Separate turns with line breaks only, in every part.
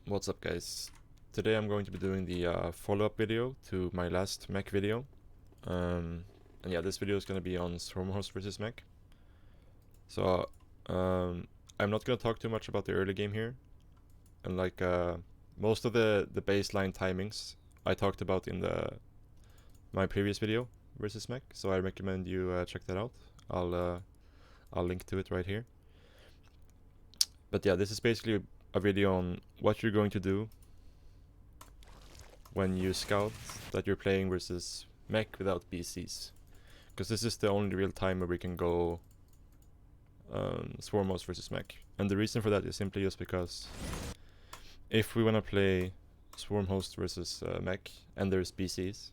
What's up, guys? Today I'm going to be doing the follow-up video to my last Mech video. And yeah, this video is going to be on Swarmhosts versus Mech. So I'm not going to talk too much about the early game here. And like most of the baseline timings I talked about in my previous video versus Mech. So I recommend you check that out. I'll link to it right here. But yeah, this is basically a video on what you're going to do when you scout that you're playing versus Mech without BCs, because this is the only real time where we can go Swarmhosts versus Mech. And the reason for that is simply just because if we want to play Swarmhost versus Mech and there's BCs,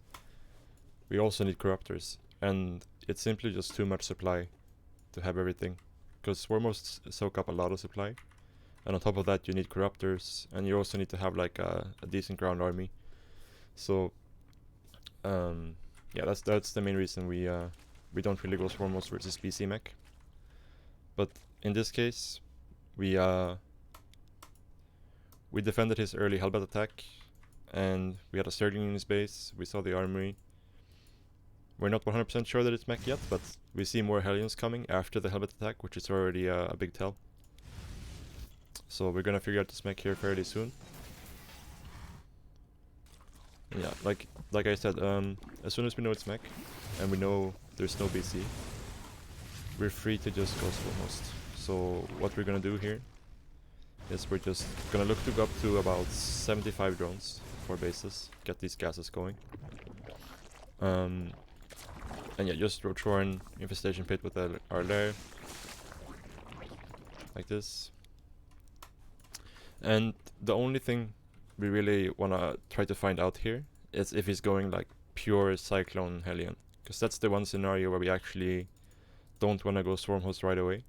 we also need corruptors, and it's simply just too much supply to have everything, because Swarmhosts soak up a lot of supply. And on top of that, you need corruptors, and you also need to have like a decent ground army. So, yeah, that's the main reason we don't really go Swarmhosts versus BC Mech. But in this case, we defended his early Hellbat attack, and we had a Zergling in his base. We saw the armory. We're not 100% sure that it's Mech yet, but we see more Hellions coming after the Hellbat attack, which is already a big tell. So we're gonna figure out this Mech here fairly soon. And yeah, like I said, as soon as we know it's Mech and we know there's no BC, we're free to just go Swarmhost. So what we're gonna do here is we're just gonna look to go up to about 75 drones for bases, get these gases going. And yeah, just throw an infestation pit with our lair like this. And the only thing we really want to try to find out here is if he's going like pure Cyclone Hellion, because that's the one scenario where we actually don't want to go Swarmhost right away.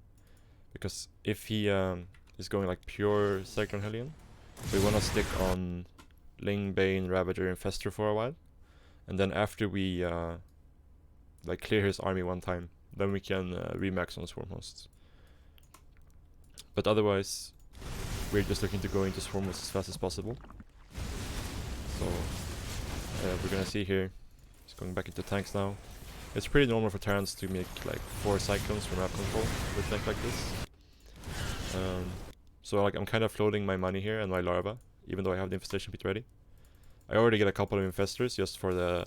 Because if he is going like pure Cyclone Hellion, we want to stick on Ling, Bane, Ravager, Infestor for a while, and then after we like clear his army one time, then we can remax on Swarmhosts. But otherwise, we're just looking to go into Swarmhosts as fast as possible. So we're gonna see here, it's going back into tanks now. It's pretty normal for Terrans to make like 4 Cyclones from map control with tank like this. So like I'm kind of floating my money here and my larva, even though I have the infestation pit ready. I already get a couple of infestors just for the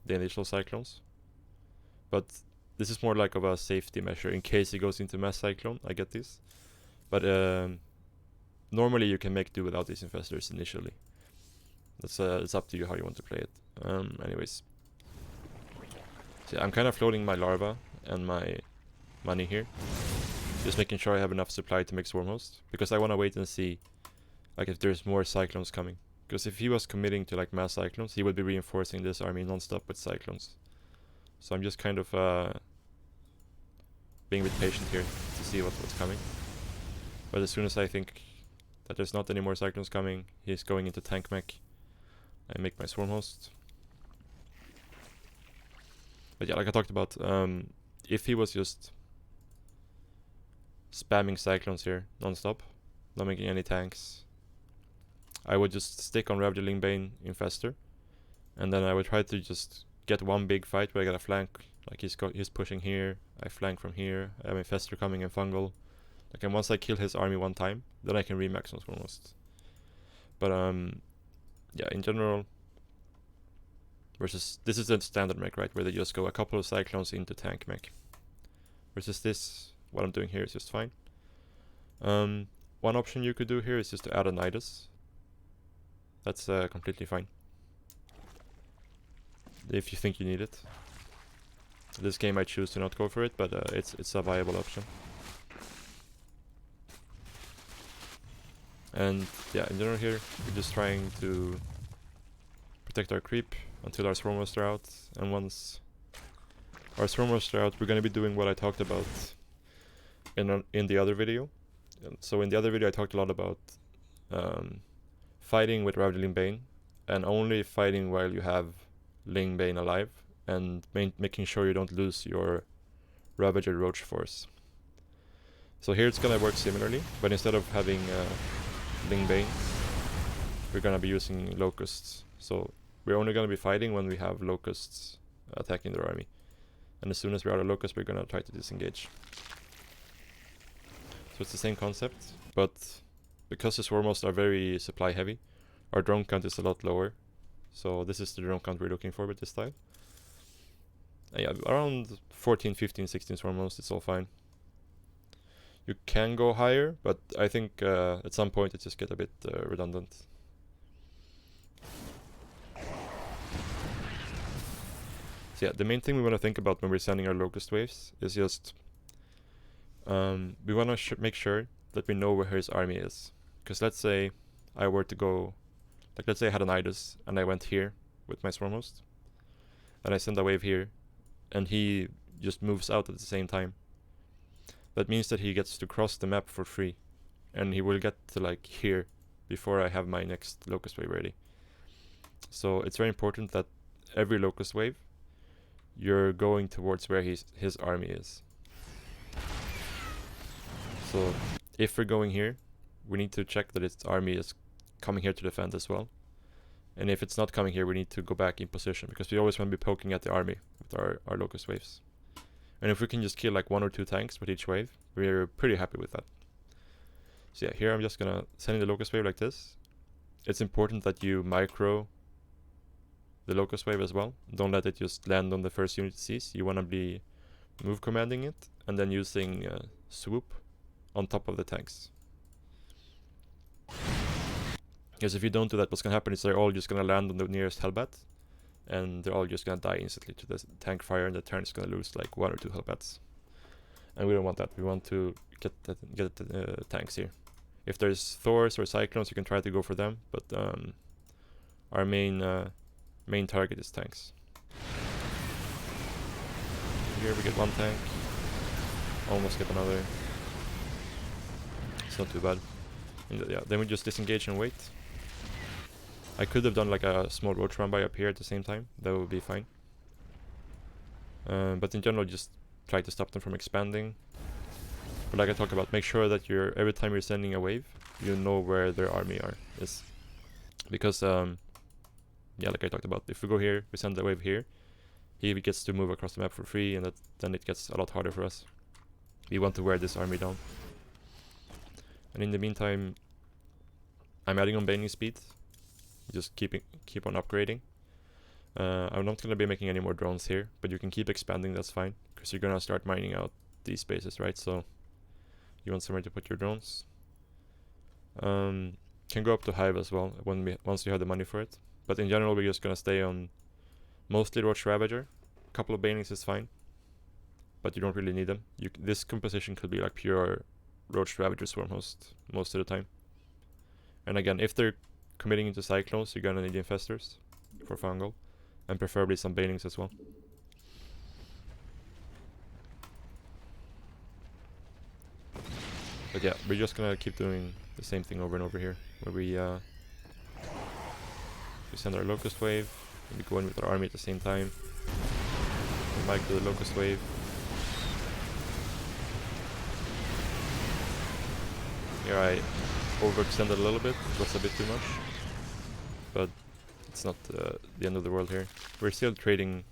initial Cyclones. But this is more like of a safety measure in case he goes into mass Cyclone. I get this. But normally you can make do without these infestors initially. That's it's up to you how you want to play it. Anyways, so yeah, I'm kind of floating my larva and my money here, just making sure I have enough supply to make Swarmhost, because I want to wait and see like if there's more Cyclones coming. Because if he was committing to like mass Cyclones, he would be reinforcing this army non-stop with Cyclones. So I'm just kind of being a bit patient here to see what's coming. But as soon as I think that there's not any more Cyclones coming, he's going into tank Mech. I make my Swarmhost. But yeah, like I talked about, if he was just spamming Cyclones here non-stop, not making any tanks, I would just stick on Ravager, Lingbane, Infestor, and then I would try to just get one big fight where I get a flank. Like he's pushing here, I flank from here, I have Infestor coming in Fungal. Like, and once I kill his army one time, then I can remax on Swarmhost. But yeah, in general, versus this is the standard Mech, right, where they just go a couple of Cyclones into tank Mech. Versus this, what I'm doing here is just fine. One option you could do here is just to add a Nidus. That's completely fine, if you think you need it. This game I choose to not go for it, but it's a viable option. And yeah, in general here, we're just trying to protect our creep until our Swarmhosts are out. And once our Swarmhosts are out, we're going to be doing what I talked about in the other video. So in the other video I talked a lot about fighting with Ravager Lingbane, and only fighting while you have Lingbane alive, and making sure you don't lose your Ravager Roach Force. So here it's gonna work similarly, but instead of having Lingbane, we're gonna be using locusts. So we're only gonna be fighting when we have locusts attacking their army. And as soon as we're out of locusts, we're gonna try to disengage. So it's the same concept, but because the Swarmhosts are very supply heavy, our drone count is a lot lower. So this is the drone count we're looking for with this style. Yeah, around 14, 15, 16 Swarmhosts, it's all fine. You can go higher, but I think at some point it just gets a bit redundant. So yeah, the main thing we want to think about when we're sending our locust waves is just we want to make sure that we know where his army is. Because let's say I were to go, like let's say I had an Idus and I went here with my Swarmhost, and I send a wave here, and he just moves out at the same time. That means that he gets to cross the map for free, and he will get to like here before I have my next locust wave ready. So it's very important that every locust wave you're going towards where his army is. So if we're going here, we need to check that its army is coming here to defend as well. And if it's not coming here, we need to go back in position, because we always want to be poking at the army with our locust waves. And if we can just kill like 1 or 2 tanks with each wave, we're pretty happy with that. So yeah, here I'm just gonna send in the locust wave like this. It's important that you micro the locust wave as well. Don't let it just land on the first unit it sees. You want to be move commanding it and then using swoop on top of the tanks. Because if you don't do that, what's going to happen is they're all just going to land on the nearest hellbat, and they're all just going to die instantly to the tank fire, and the turn is going to lose like 1 or 2 hellbats. And we don't want that. We want to get the tanks here. If there's Thors or Cyclones, you can try to go for them, but our main target is tanks. Here we get 1 tank, almost get another. It's not too bad. And yeah, then we just disengage and wait. I could have done like a small roach run by up here at the same time. That would be fine. But in general, just try to stop them from expanding. But like I talked about, make sure that every time you're sending a wave, you know where their army is. Because yeah, like I talked about, if we go here, we send the wave here, he gets to move across the map for free, and then it gets a lot harder for us. We want to wear this army down. And in the meantime, I'm adding on baning speed, just keep on upgrading. I'm not going to be making any more drones here, but you can keep expanding, that's fine, because you're going to start mining out these spaces, right? So you want somewhere to put your drones. Can go up to Hive as well once you have the money for it. But in general, we're just going to stay on mostly Roach Ravager. A couple of banings is fine, but you don't really need them. This composition could be like pure Roach Ravager Swarmhost most of the time. And again, if they're committing into Cyclones, you're going to need Infestors for Fungal, and preferably some banings as well. But yeah, we're just going to keep doing the same thing over and over here, where we send our Locust Wave, and we go in with our army at the same time. We micro the Locust Wave. Here I overextended a little bit, it was a bit too much. But it's not the end of the world here. We're still trading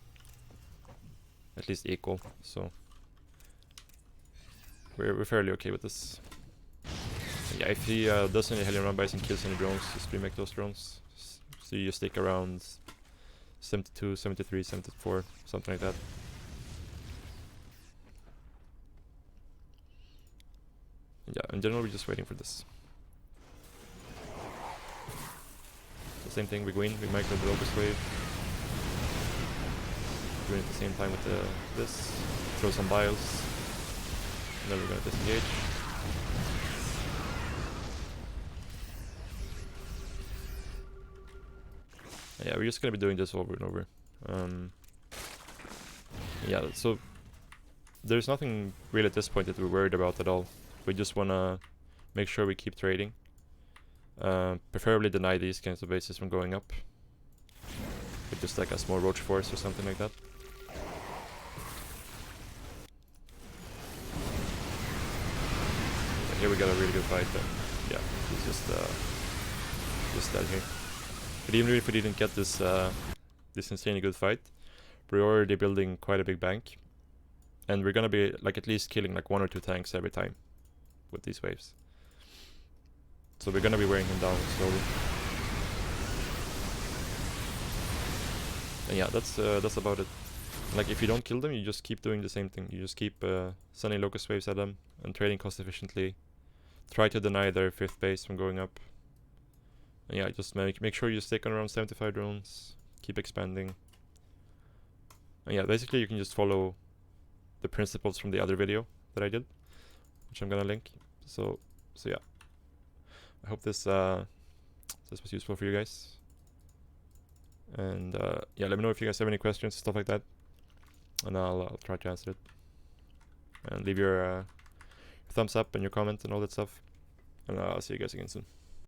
at least equal, so we're fairly okay with this. Yeah, if he does any Hellion Run-bys and kills any drones, just remake those drones. So you stick around 72, 73, 74, something like that. Yeah, in general we're just waiting for this. So same thing, we go in, we micro the Locust Wave. Doing it at the same time with this. Throw some biles. And then we're gonna disengage. Yeah, we're just gonna be doing this over and over. Yeah, so there's nothing really at this point that we're worried about at all. We just wanna make sure we keep trading. Preferably deny these kinds of bases from going up. With just like a small roach force or something like that. Here we got a really good fight there. Yeah, he's just just dead here. But even if we didn't get this this insanely good fight, we're already building quite a big bank. And we're gonna be like at least killing like 1 or 2 tanks every time with these waves. So we're gonna be wearing him down slowly. And yeah, that's about it. Like if you don't kill them, you just keep doing the same thing. You just keep sending locust waves at them and trading cost efficiently. Try to deny their 5th base from going up. And yeah, just make sure you stick on around 75 drones. Keep expanding. And yeah, basically you can just follow the principles from the other video that I did, which I'm gonna link. So yeah. I hope this this was useful for you guys. And yeah, let me know if you guys have any questions, stuff like that, and I'll try to answer it. And leave your thumbs up and your comment and all that stuff. And I'll see you guys again soon.